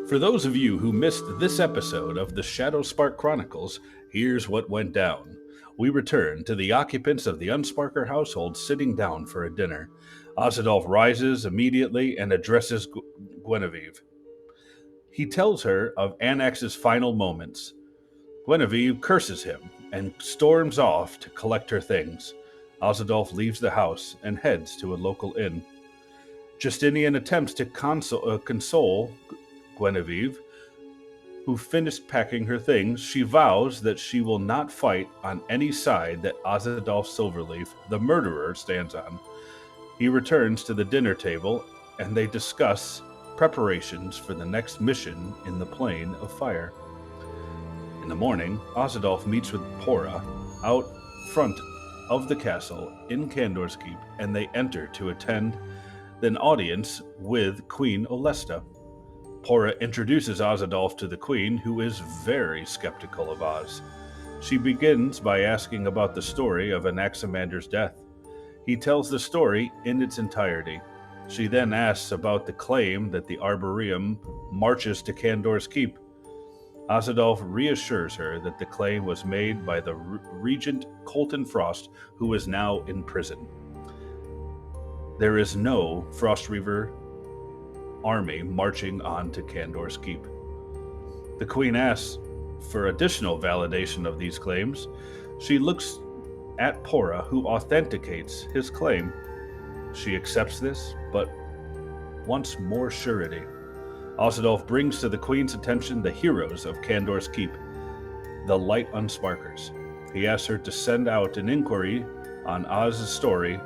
For those of you who missed this episode of the Shadowspark Chronicles, here's what went down. We return to the occupants of the Unsparker household sitting down for a dinner. Ozadolf rises immediately and addresses Guinevere. He tells her of Anax's final moments. Guinevere curses him and storms off to collect her things. Ozadolf leaves the house and heads to a local inn. Justinian attempts to console Guinevere, who finished packing her things. She vows that she will not fight on any side that Ozadolf Silverleaf, the murderer, stands on. He returns to the dinner table and they discuss preparations for the next mission in the Plane of Fire. In the morning, Ozadolf meets with Pora out front of the castle in Candor's Keep, and they enter to attend an audience with Queen Olesta. Pora introduces Ozadolf to the Queen, who is very skeptical of Oz. She begins by asking about the story of Anaximander's death. He tells the story in its entirety. She then asks about the claim that the Arboreum marches to Candor's Keep. Ozadolf reassures her that the claim was made by the Regent Colton Frost, who is now in prison. There is no Frostreaver army marching on to Candor's Keep. The Queen asks for additional validation of these claims. She looks at Pora, who authenticates his claim. She accepts this, but wants more surety. Ozadolf brings to the Queen's attention the heroes of Candor's Keep, the Light Unsparkers. He asks her to send out an inquiry on Oz's story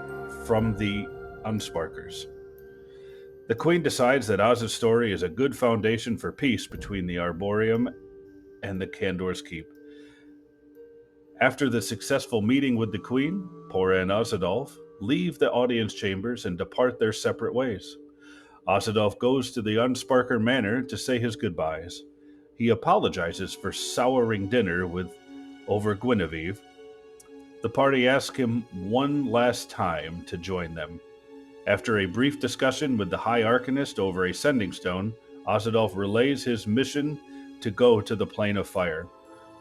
from the Unsparkers. The Queen decides that Oz's story is a good foundation for peace between the Arboreum and the Candor's Keep. After the successful meeting with the Queen, Pora and Ozadolf leave the audience chambers and depart their separate ways. Ozadolf goes to the Unsparker Manor to say his goodbyes. He apologizes for souring dinner over Guinevere. The party asks him one last time to join them. After a brief discussion with the High Arcanist over a sending stone, Ozadolf relays his mission to go to the Plane of Fire.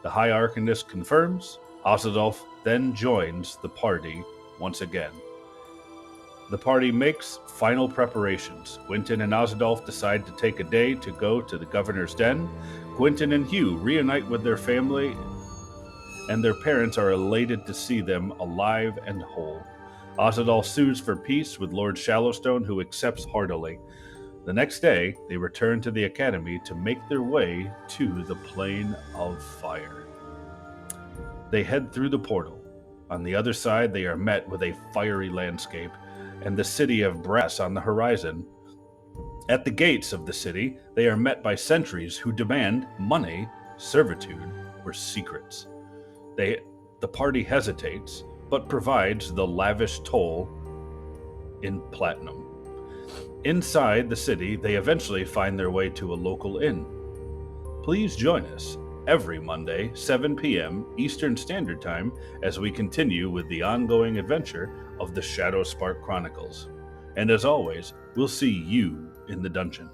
The High Arcanist confirms. Ozadolf then joins the party once again. The party makes final preparations. Quentin and Ozadolf decide to take a day to go to the Governor's Den. Quentin and Hugh reunite with their family, and their parents are elated to see them alive and whole. Ozadolf sues for peace with Lord Shallowstone, who accepts heartily. The next day, they return to the Academy to make their way to the Plane of Fire. They head through the portal. On the other side, they are met with a fiery landscape and the city of Brass on the horizon. At the gates of the city, they are met by sentries who demand money, servitude, or secrets. The party hesitates, but provides the lavish toll in platinum. Inside the city, they eventually find their way to a local inn. Please join us every Monday, 7 p.m. Eastern Standard Time, as we continue with the ongoing adventure of the Shadowspark Chronicles. And as always, we'll see you in the dungeon.